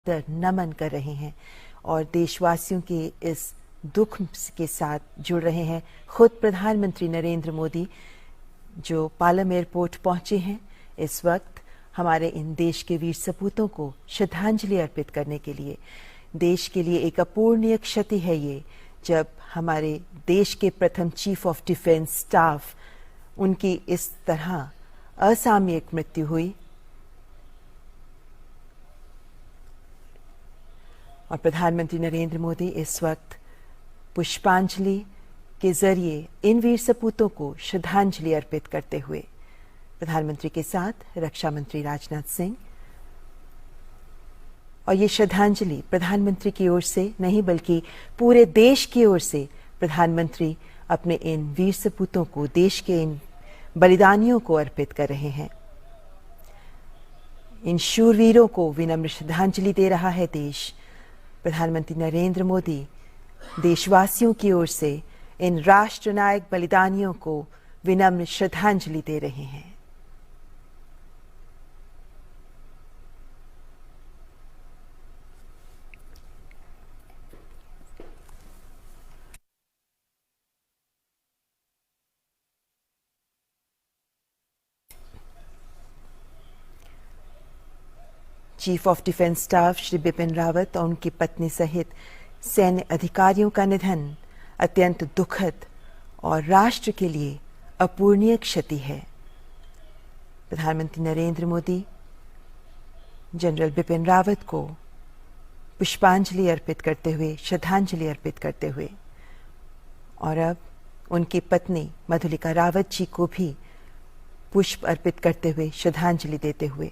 नमन कर रहे हैं और देशवासियों के इस दुख के साथ जुड़ रहे हैं। खुद प्रधानमंत्री नरेंद्र मोदी जो पालम एयरपोर्ट पहुंचे हैं इस वक्त हमारे इन देश के वीर सपूतों को श्रद्धांजलि अर्पित करने के लिए। देश के लिए एक अपूरणीय क्षति है ये, जब हमारे देश के प्रथम चीफ ऑफ डिफेंस स्टाफ उनकी इस तरह असामयिक मृत्यु हुई। और प्रधानमंत्री नरेंद्र मोदी इस वक्त पुष्पांजलि के जरिए इन वीर सपूतों को श्रद्धांजलि अर्पित करते हुए प्रधानमंत्री के साथ रक्षा मंत्री राजनाथ सिंह। और ये श्रद्धांजलि प्रधानमंत्री की ओर से नहीं बल्कि पूरे देश की ओर से प्रधानमंत्री अपने इन वीर सपूतों को, देश के इन बलिदानियों को अर्पित कर रहे हैं। इन शूरवीरों को विनम्र श्रद्धांजलि दे रहा है देश। प्रधानमंत्री नरेंद्र मोदी देशवासियों की ओर से इन राष्ट्रनायक बलिदानियों को विनम्र श्रद्धांजलि दे रहे हैं। Chief of defence staff Shri Bipin Rawat और उनकी पत्नी सहित सैन्य अधिकारियों का निधन अत्यंत दुखद और राष्ट्र के लिए अपूरणीय क्षति है। प्रधानमंत्री नरेंद्र मोदी जनरल बिपिन रावत को पुष्पांजलि अर्पित करते हुए, श्रद्धांजलि अर्पित करते हुए, और अब उनकी पत्नी मधुलिका रावत जी को भी पुष्प अर्पित करते हुए, श्रद्धांजलि देते हुए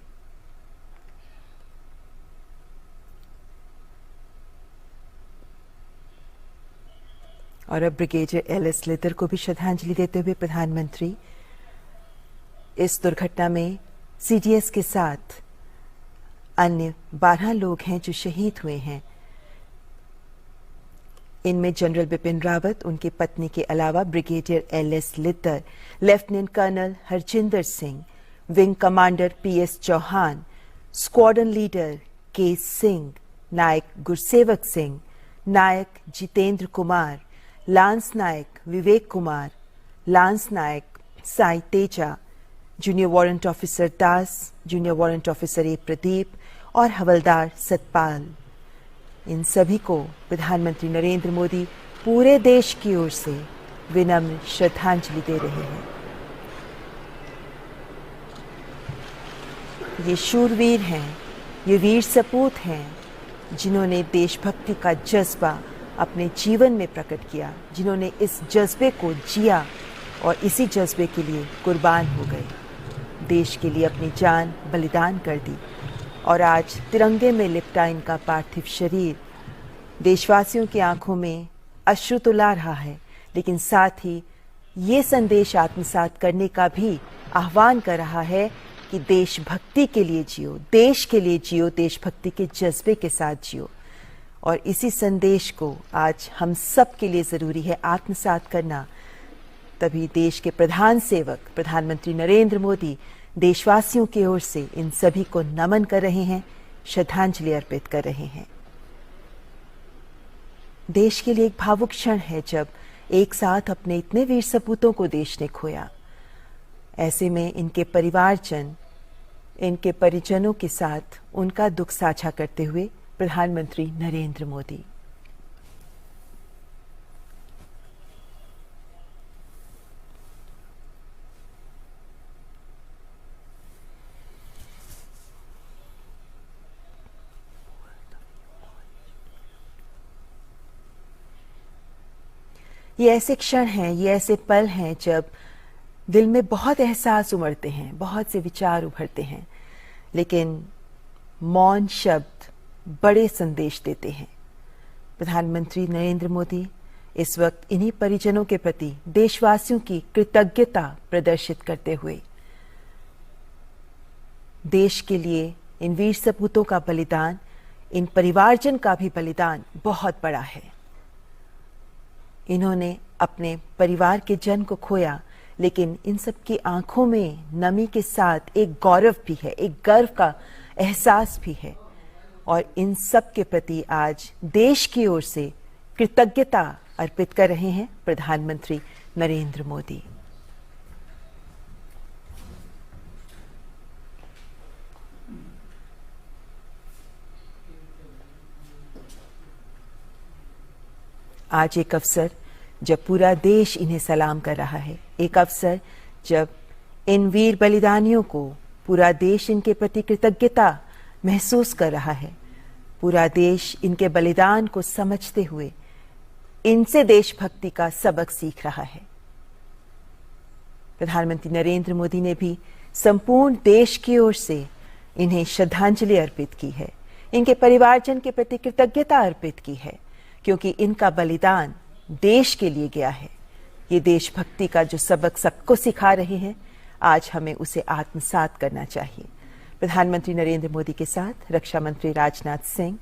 और अब ब्रिगेडियर एल.एस. लितर को भी श्रद्धांजलि देते हुए प्रधानमंत्री इस दुर्घटना में सीडीएस के साथ अन्य 12 लोग हैं जो शहीद हुए हैं। इनमें जनरल बिपिन रावत, उनकी पत्नी के अलावा brigadier L S. Lidder, lieutenant colonel Harjinder Singh, wing commander P S. Chauhan, squadron leader K Singh, naik Gursewak Singh, naik Jitendra Kumar, lance naik Vivek Kumar, lance naik Sai Teja, junior warrant officer Das, junior warrant officer A Pradeep और हवलदार सतपाल। इन सभी को प्रधानमंत्री नरेंद्र मोदी पूरे देश की ओर से विनम्र श्रद्धांजलि दे रहे हैं। ये शूरवीर हैं, ये वीर सपूत हैं जिन्होंने देशभक्ति का जज्बा अपने जीवन में प्रकट किया, जिन्होंने इस जज्बे को जिया और इसी जज्बे के लिए कुर्बान हो गए, देश के लिए अपनी जान बलिदान कर दी। और आज तिरंगे में लिपटा इनका पार्थिव शरीर देशवासियों की आंखों में अश्रु तो ला रहा है, लेकिन साथ ही ये संदेश आत्मसात करने का भी आह्वान कर रहा है कि देशभक्ति के लिए जियो, देश के लिए जियो, देशभक्ति के जज्बे के साथ जियो। और इसी संदेश को आज हम सब के लिए जरूरी है आत्मसात करना। तभी देश के प्रधान सेवक प्रधानमंत्री नरेंद्र मोदी देशवासियों की ओर से इन सभी को नमन कर रहे हैं, श्रद्धांजलि अर्पित कर रहे हैं। देश के लिए एक भावुक क्षण है जब एक साथ अपने इतने वीर सपूतों को देश ने खोया। ऐसे में इनके परिवारजन, इनके परिजनों के साथ उनका दुख साझा करते हुए प्रधानमंत्री नरेंद्र मोदी। ये ऐसे क्षण हैं, ये ऐसे पल हैं जब दिल में बहुत एहसास उमड़ते हैं, बहुत से विचार उभरते हैं, लेकिन मौन शब्द बड़े संदेश देते हैं। प्रधानमंत्री नरेंद्र मोदी इस वक्त इन्हीं परिजनों के प्रति देशवासियों की कृतज्ञता प्रदर्शित करते हुए देश के लिए इन वीर सपूतों का बलिदान, इन परिवारजन का भी बलिदान बहुत बड़ा है। इन्होंने अपने परिवार के जन को खोया, लेकिन इन सब की आंखों में नमी के साथ एक गौरव भी है, एक गर्व का एहसास भी है। और इन सब के प्रति आज देश की ओर से कृतज्ञता अर्पित कर रहे हैं प्रधानमंत्री नरेंद्र मोदी। आज एक अवसर जब पूरा देश इन्हें सलाम कर रहा है, एक अवसर जब इन वीर बलिदानियों को पूरा देश इनके प्रति कृतज्ञता महसूस कर रहा है, पूरा देश इनके बलिदान को समझते हुए इनसे देशभक्ति का सबक सीख रहा है। प्रधानमंत्री नरेंद्र मोदी ने भी संपूर्ण देश की ओर से इन्हें श्रद्धांजलि अर्पित की है, इनके परिवारजन के प्रति कृतज्ञता अर्पित की है, क्योंकि इनका बलिदान देश के लिए गया है। ये देशभक्ति का जो सबक सबको सिखा रहे हैं, आज हमें उसे आत्मसात करना चाहिए। प्रधानमंत्री नरेंद्र मोदी के साथ रक्षा मंत्री राजनाथ सिंह,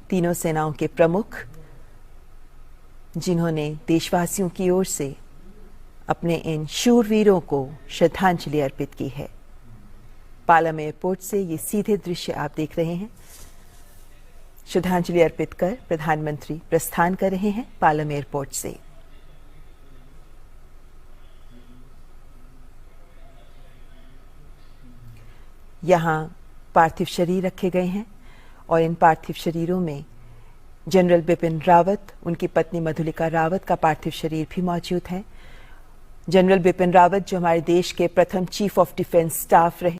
तीनों सेनाओं के प्रमुख, जिन्होंने देशवासियों की ओर से अपने इन शूरवीरों को श्रद्धांजलि अर्पित की है। पालम एयरपोर्ट से ये सीधे दृश्य आप देख रहे हैं। श्रद्धांजलि अर्पित कर प्रधानमंत्री प्रस्थान कर रहे हैं पालम एयरपोर्ट से। यहां पार्थिव शरीर रखे गए हैं और इन पार्थिव शरीरों में जनरल बिपिन रावत, उनकी पत्नी मधुलिका रावत का पार्थिव शरीर भी मौजूद है। जनरल बिपिन रावत जो हमारे देश के प्रथम चीफ ऑफ डिफेंस स्टाफ रहे,